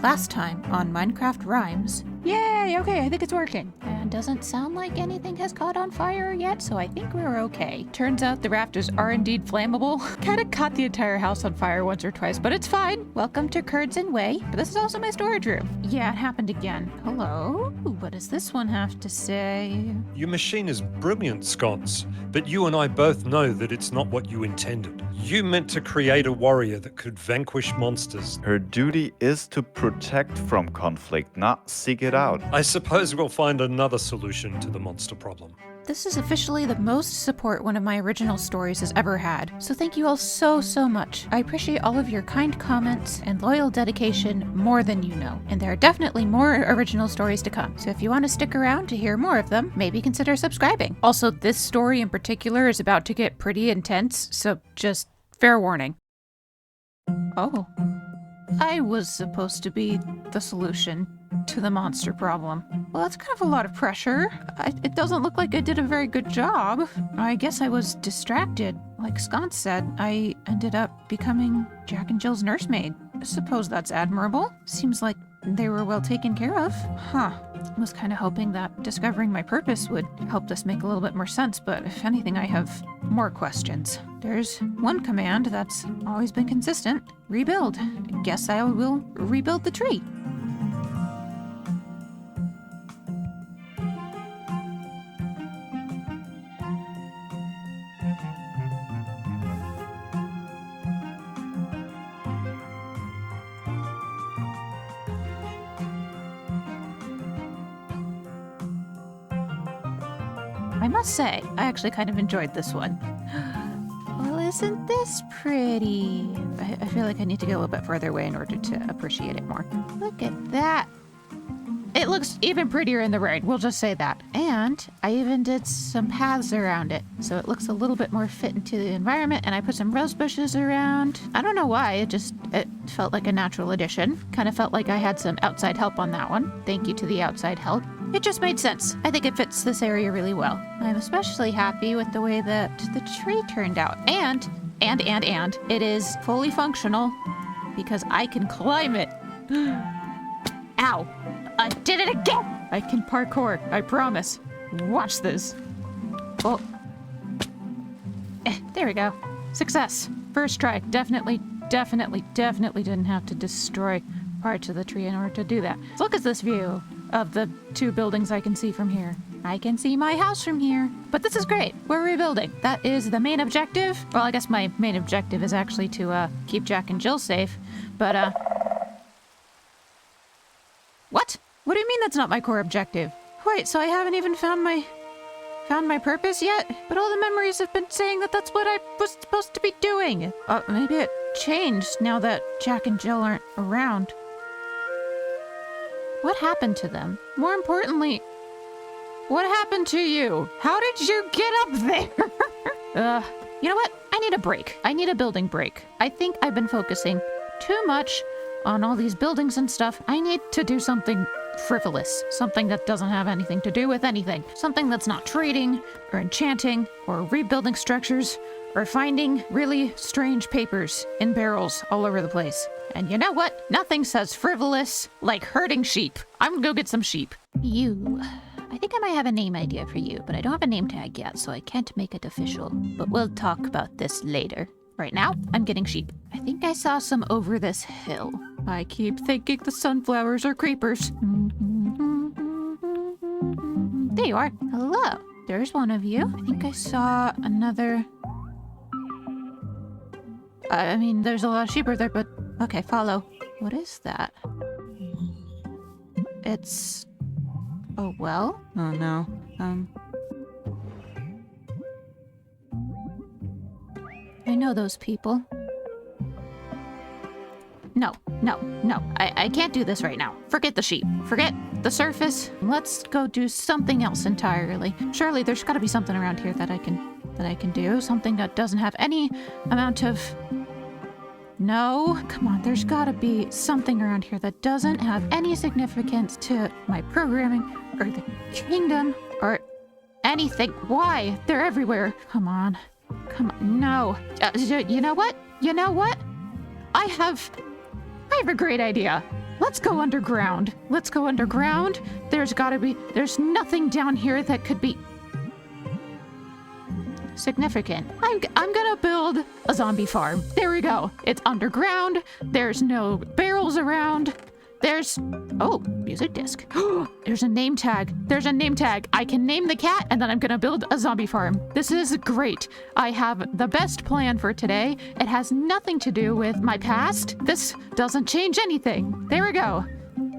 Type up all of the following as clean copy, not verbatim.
Last time on Minecraft Rhymes. Yay, okay, I think it's working. And doesn't sound like anything has caught on fire yet, so I think we're okay. Turns out the rafters are indeed flammable. Kinda caught the entire house on fire once or twice, but it's fine. Welcome to Curds and Whey. But this is also my storage room. Yeah, it happened again. Hello? What does this one have to say? Your machine is brilliant, Sconce, but you and I both know that it's not what you intended. You meant to create a warrior that could vanquish monsters. Her duty is to protect from conflict, not seek it out. I suppose we'll find another solution to the monster problem. This is officially the most support one of my original stories has ever had, so thank you all so much. I appreciate all of your kind comments and loyal dedication more than you know, and there are definitely more original stories to come, so if you want to stick around to hear more of them, maybe consider subscribing. Also, this story in particular is about to get pretty intense, so just fair warning. Oh. I was supposed to be the solution to the monster problem. Well, that's kind of a lot of pressure. It doesn't look like I did a very good job. I guess I was distracted. Like Sconce said, I ended up becoming Jack and Jill's nursemaid. I suppose that's admirable. Seems like they were well taken care of. Huh. I was kind of hoping that discovering my purpose would help this make a little bit more sense, but if anything, I have more questions. There's one command that's always been consistent. Rebuild. Guess I will rebuild the tree. I must say, I actually kind of enjoyed this one. Well, isn't this pretty? I feel like I need to go a little bit further away in order to appreciate it more. Look at that. It looks even prettier in the rain, we'll just say that. And I even did some paths around it, so it looks a little bit more fit into the environment, and I put some rose bushes around. I don't know why, it felt like a natural addition. Kind of felt like I had some outside help on that one. Thank you to the outside help. It just made sense. I think it fits this area really well. I'm especially happy with the way that the tree turned out. And it is fully functional because I can climb it. Ow. I did it again! I can parkour, I promise. Watch this. Oh. There we go. Success. First try. Definitely didn't have to destroy parts of the tree in order to do that. So look at this view of the two buildings I can see from here. I can see my house from here. But this is great. We're rebuilding. That is the main objective. Well, I guess my main objective is actually to keep Jack and Jill safe. But what? What do you mean that's not my core objective? Wait, so I haven't even found my purpose yet? But all the memories have been saying that that's what I was supposed to be doing. Maybe it changed now that Jack and Jill aren't around. What happened to them? More importantly, what happened to you? How did you get up there? You know what? I need a break. I need a building break. I think I've been focusing too much on all these buildings and stuff. I need to do something frivolous. Something that doesn't have anything to do with anything. Something that's not trading, or enchanting, or rebuilding structures, or finding really strange papers in barrels all over the place. And you know what? Nothing says frivolous like herding sheep. I'm gonna go get some sheep. You. I think I might have a name idea for you, but I don't have a name tag yet, so I can't make it official. But we'll talk about this later. Right now, I'm getting sheep. I think I saw some over this hill. I keep thinking the sunflowers are creepers. There you are. Hello. There's one of you. I think I saw another... I mean, there's a lot of sheep over there, but... Okay, follow. What is that? It's... a well? Oh, no. I know those people. No. I can't do this right now. Forget the sheep. Forget the surface. Let's go do something else entirely. Surely there's got to be something around here that I can do. Something that doesn't have any amount of... No, come on, there's gotta be something around here that doesn't have any significance to my programming, or the kingdom, or anything. Why? They're everywhere. Come on, no. You know what? I have a great idea. Let's go underground. Let's go underground. There's nothing down here that could be significant. I'm gonna build a zombie farm. There we go. It's underground. There's no barrels around. Oh, music disc. There's a name tag. There's a name tag. I can name the cat and then I'm gonna build a zombie farm. This is great. I have the best plan for today. It has nothing to do with my past. This doesn't change anything. There we go.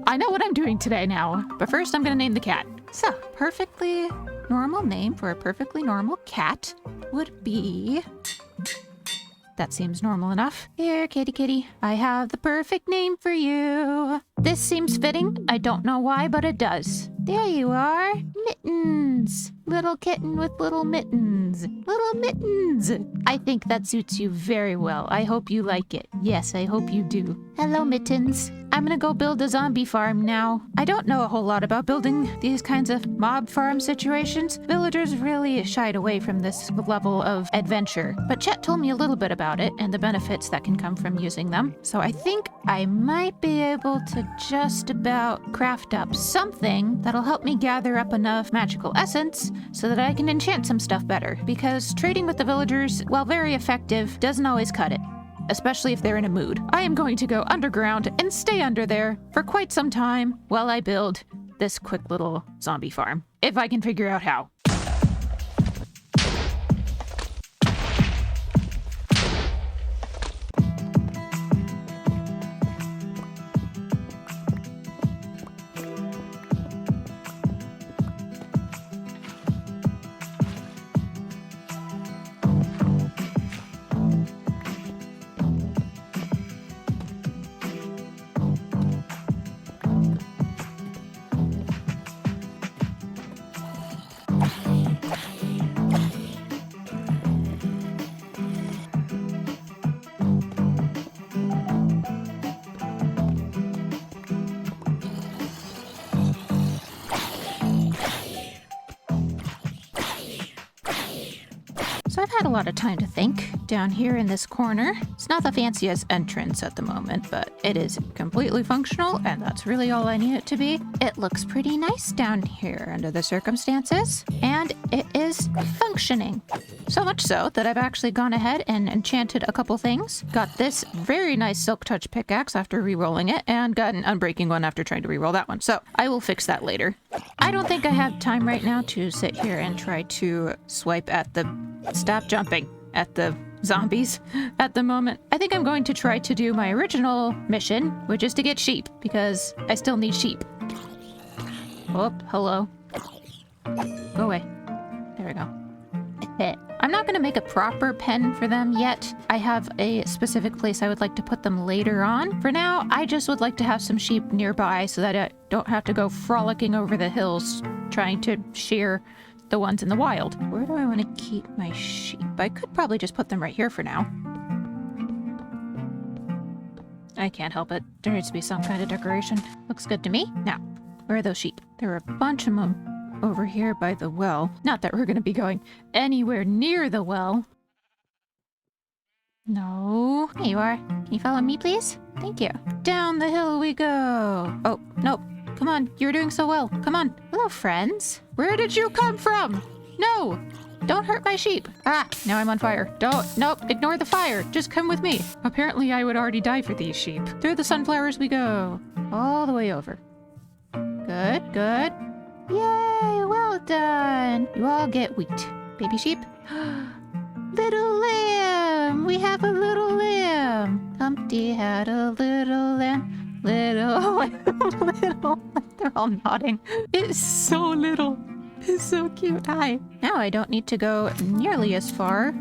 I know what I'm doing today now. But first I'm gonna name the cat. So, perfectly normal name for a perfectly normal cat would be... That seems normal enough. Here, kitty kitty. I have the perfect name for you. This seems fitting. I don't know why, but it does. There you are. Mittens. Little kitten with little mittens. Little mittens. I think that suits you very well. I hope you like it. Yes, I hope you do. Hello, Mittens. I'm gonna go build a zombie farm now. I don't know a whole lot about building these kinds of mob farm situations. Villagers really shied away from this level of adventure. But Chet told me a little bit about it and the benefits that can come from using them. So I think I might be able to just about craft up something that'll help me gather up enough magical essence so that I can enchant some stuff better. Because trading with the villagers, while very effective, doesn't always cut it. Especially if they're in a mood. I am going to go underground and stay under there for quite some time while I build this quick little zombie farm. If I can figure out how. So I've had a lot of time to think down here in this corner. It's not the fanciest entrance at the moment, but it is completely functional, and that's really all I need it to be. It looks pretty nice down here under the circumstances, and it is functioning. So much so that I've actually gone ahead and enchanted a couple things. Got this very nice Silk Touch pickaxe after re-rolling it, and got an Unbreaking one after trying to re-roll that one. So I will fix that later. I don't think I have time right now to sit here and try to swipe at the... Stop jumping at the zombies at the moment. I think I'm going to try to do my original mission, which is to get sheep, because I still need sheep. Oh, hello. Go away. There we go. I'm not going to make a proper pen for them yet. I have a specific place I would like to put them later on. For now, I just would like to have some sheep nearby so that I don't have to go frolicking over the hills trying to shear the ones in the wild. Where do I want to keep my sheep? I could probably just put them right here for now. I can't help it. There needs to be some kind of decoration. Looks good to me. Now, where are those sheep? There are a bunch of them over here by the well. Not that we're going to be going anywhere near the well. No. There you are. Can you follow me, please? Thank you. Down the hill we go. Oh, nope. Come on, you're doing so well. Come on. Hello, friends. Where did you come from? No, don't hurt my sheep. Ah, now I'm on fire. Nope, ignore the fire. Just come with me. Apparently I would already die for these sheep. Through the sunflowers we go. All the way over. Good, good. Yay, well done. You all get wheat. Baby sheep. Little lamb. We have a little lamb. Humpty had a little lamb. Little. They're all nodding. It's so little. It's so cute. Hi. Now I don't need to go nearly as far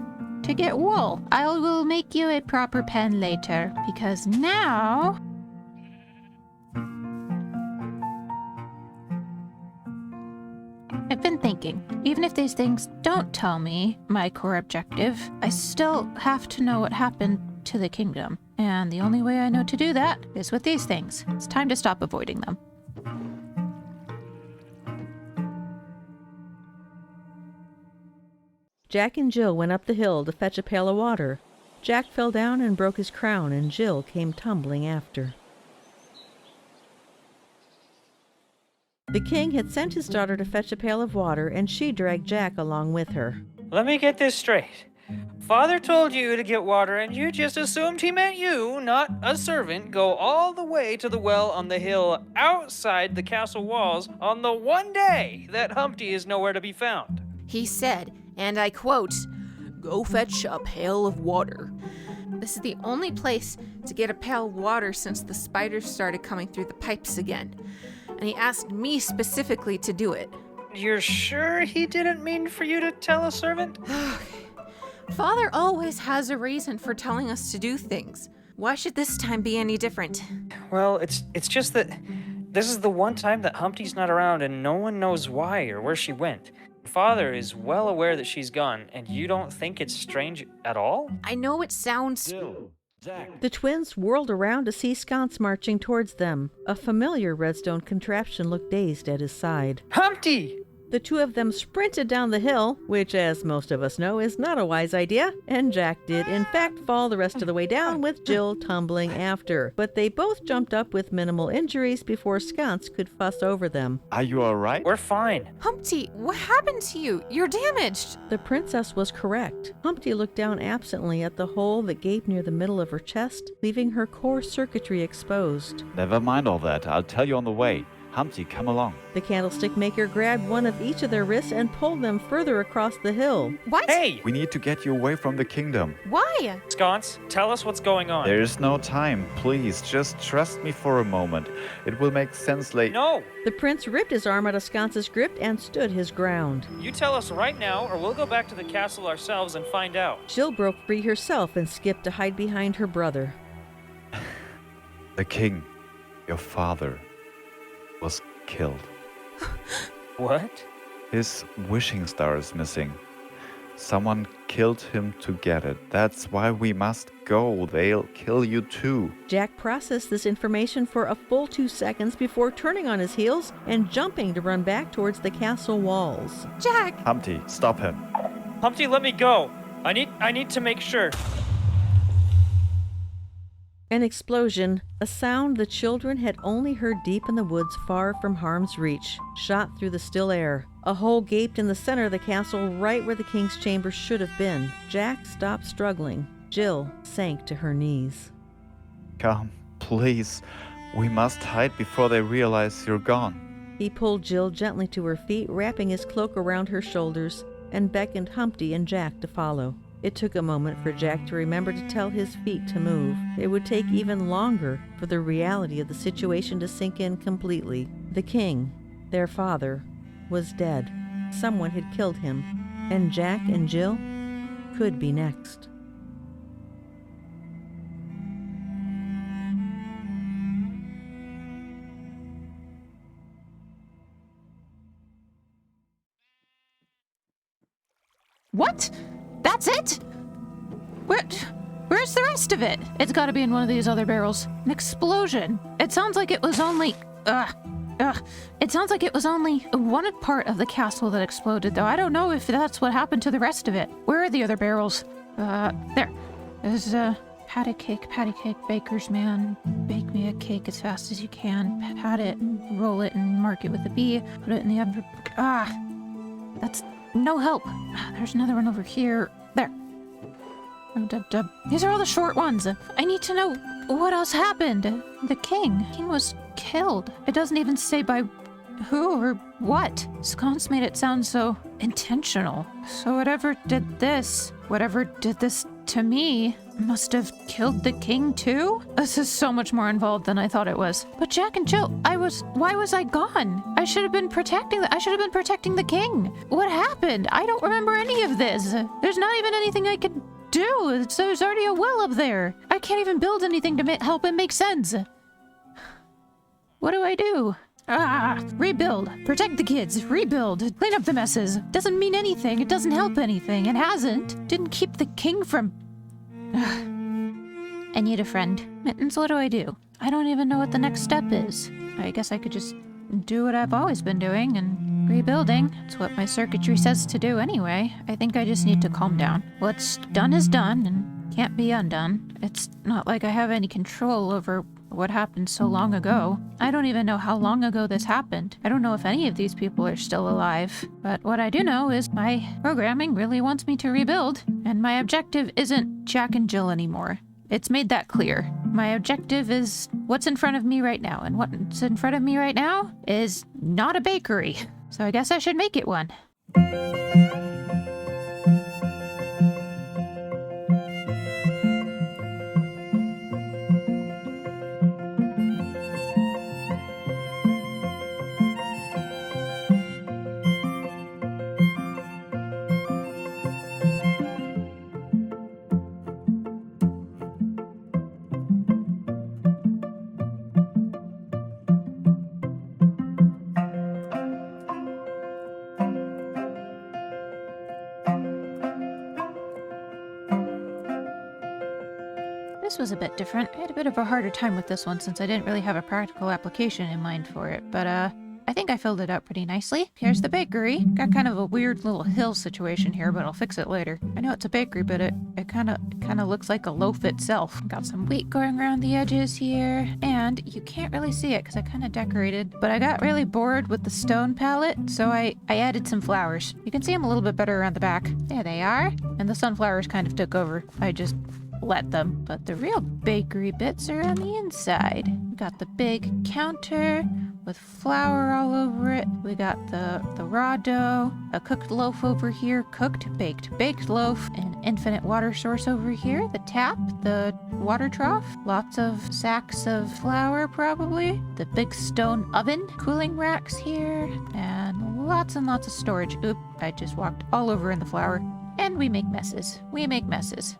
to get wool. I will make you a proper pen later, because now... I've been thinking, even if these things don't tell me my core objective, I still have to know what happened to the kingdom. And the only way I know to do that is with these things. It's time to stop avoiding them. Jack and Jill went up the hill to fetch a pail of water. Jack fell down and broke his crown, and Jill came tumbling after. The king had sent his daughter to fetch a pail of water, and she dragged Jack along with her. Let me get this straight. Father told you to get water, and you just assumed he meant you, not a servant, go all the way to the well on the hill outside the castle walls on the one day that Humpty is nowhere to be found. He said, and I quote, "Go fetch a pail of water." This is the only place to get a pail of water since the spiders started coming through the pipes again. And he asked me specifically to do it. You're sure he didn't mean for you to tell a servant? Father always has a reason for telling us to do things. Why should this time be any different? Well, it's just that this is the one time that Humpty's not around and no one knows why or where she went. Father is well aware that she's gone, and you don't think it's strange at all? I know it sounds... The twins whirled around to see Sconce marching towards them. A familiar redstone contraption looked dazed at his side. Humpty! The two of them sprinted down the hill, which, as most of us know, is not a wise idea, and Jack did, in fact, fall the rest of the way down with Jill tumbling after. But they both jumped up with minimal injuries before Sconce could fuss over them. Are you alright? We're fine. Humpty, what happened to you? You're damaged. The princess was correct. Humpty looked down absently at the hole that gaped near the middle of her chest, leaving her core circuitry exposed. Never mind all that. I'll tell you on the way. Humpty, come along. The candlestick maker grabbed one of each of their wrists and pulled them further across the hill. What? Hey! We need to get you away from the kingdom. Why? Sconce, tell us what's going on. There is no time. Please, just trust me for a moment. It will make sense later. No! The prince ripped his arm out of Sconce's grip and stood his ground. You tell us right now, or we'll go back to the castle ourselves and find out. Jill broke free herself and skipped to hide behind her brother. The king, your father, was killed. What? His wishing star is missing. Someone killed him to get it. That's why we must go. They'll kill you too. Jack processed this information for a full 2 seconds before turning on his heels and jumping to run back towards the castle walls. Jack! Humpty, stop him. Humpty, let me go. I need to make sure. An explosion, a sound the children had only heard deep in the woods far from harm's reach, shot through the still air. A hole gaped in the center of the castle right where the king's chamber should have been. Jack stopped struggling. Jill sank to her knees. Come, please. We must hide before they realize you're gone. He pulled Jill gently to her feet, wrapping his cloak around her shoulders, and beckoned Humpty and Jack to follow. It took a moment for Jack to remember to tell his feet to move. It would take even longer for the reality of the situation to sink in completely. The king, their father, was dead. Someone had killed him, and Jack and Jill could be next. What? That's it? Where's the rest of it? It's gotta be in one of these other barrels. An explosion. It sounds like it was only... It sounds like it was only one part of the castle that exploded, though. I don't know if that's what happened to the rest of it. Where are the other barrels? There. There's patty cake, baker's man. Bake me a cake as fast as you can. Pat it, and roll it, and mark it with a B. Put it in the oven. That's no help. There's another one over here. There. These are all the short ones. I need to know what else happened. The king was killed. It doesn't even say by who or what. Sconce made it sound so intentional. So whatever did this to me, must have killed the king too? This is so much more involved than I thought it was. But Jack and Jill, why was I gone? I should have been protecting the king. What happened? I don't remember any of this. There's not even anything I could do. So there's already a well up there. I can't even build anything to help it make sense. What do I do? Rebuild. Protect the kids. Rebuild. Clean up the messes. Doesn't mean anything. It doesn't help anything. It hasn't. Didn't keep the king from... I need a friend. Mittens, what do? I don't even know what the next step is. I guess I could just do what I've always been doing and rebuilding. It's what my circuitry says to do anyway. I think I just need to calm down. What's done is done and can't be undone. It's not like I have any control over what happened so long ago. I don't even know how long ago this happened. I don't know if any of these people are still alive. But what I do know is my programming really wants me to rebuild, and my objective isn't Jack and Jill anymore. It's made that clear. My objective is what's in front of me right now, and what's in front of me right now is not a bakery. So I guess I should make it one. This was a bit different. I had a bit of a harder time with this one since I didn't really have a practical application in mind for it, but I think I filled it out pretty nicely. Here's the bakery. Got kind of a weird little hill situation here, but I'll fix it later. I know it's a bakery, but it kind of looks like a loaf itself. Got some wheat going around the edges here, and you can't really see it because I kind of decorated, but I got really bored with the stone palette, so I added some flowers. You can see them a little bit better around the back. There they are. And the sunflowers kind of took over. I just let them, but the real bakery bits are on the inside. We got the big counter with flour all over it. We got the raw dough, a cooked loaf over here, cooked, baked loaf, an infinite water source over here, the tap, the water trough, lots of sacks of flour probably, the big stone oven, cooling racks here, and lots of storage. Oop, I just walked all over in the flour. And we make messes.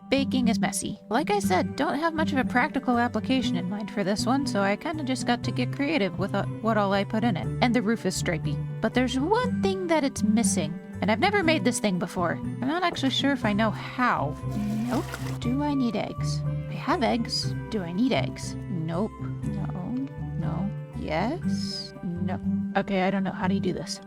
Baking is messy. Like I said, don't have much of a practical application in mind for this one, so I kind of just got to get creative with what all I put in it. And the roof is stripy. But there's one thing that it's missing, and I've never made this thing before. I'm not actually sure if I know how. Nope. Do I need eggs? I have eggs. Do I need eggs? Nope. No. Yes. No. Okay, I don't know. How do you do this?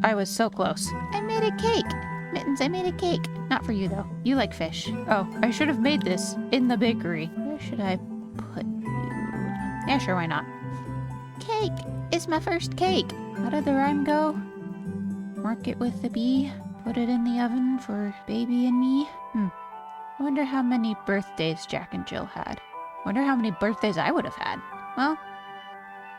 I was so close. I made a cake. Mittens, I made a cake. Not for you, though. You like fish. Oh, I should have made this in the bakery. Where should I put you? Yeah, sure, why not? Cake is my first cake. How did the rhyme go? Mark it with the bee. Put it in the oven for baby and me. I wonder how many birthdays Jack and Jill had. Wonder how many birthdays I would have had. Well,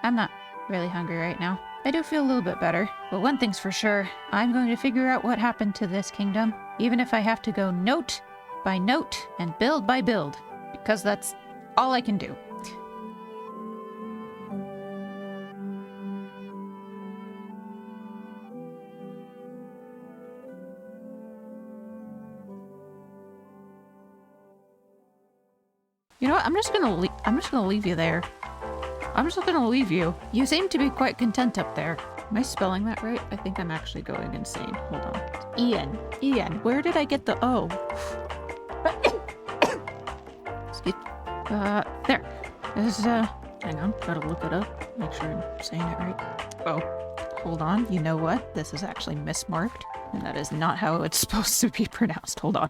I'm not really hungry right now. I do feel a little bit better, but one thing's for sure, I'm going to figure out what happened to this kingdom, even if I have to go note by note and build by build, because that's all I can do. You know what? I'm just gonna leave you there. I'm just gonna leave you. You seem to be quite content up there. Am I spelling that right? I think I'm actually going insane. Hold on. Ian. Where did I get the O? Excuse. There. This is, hang on. Gotta look it up. Make sure I'm saying it right. Oh, hold on. You know what? This is actually mismarked. And that is not how it's supposed to be pronounced. Hold on.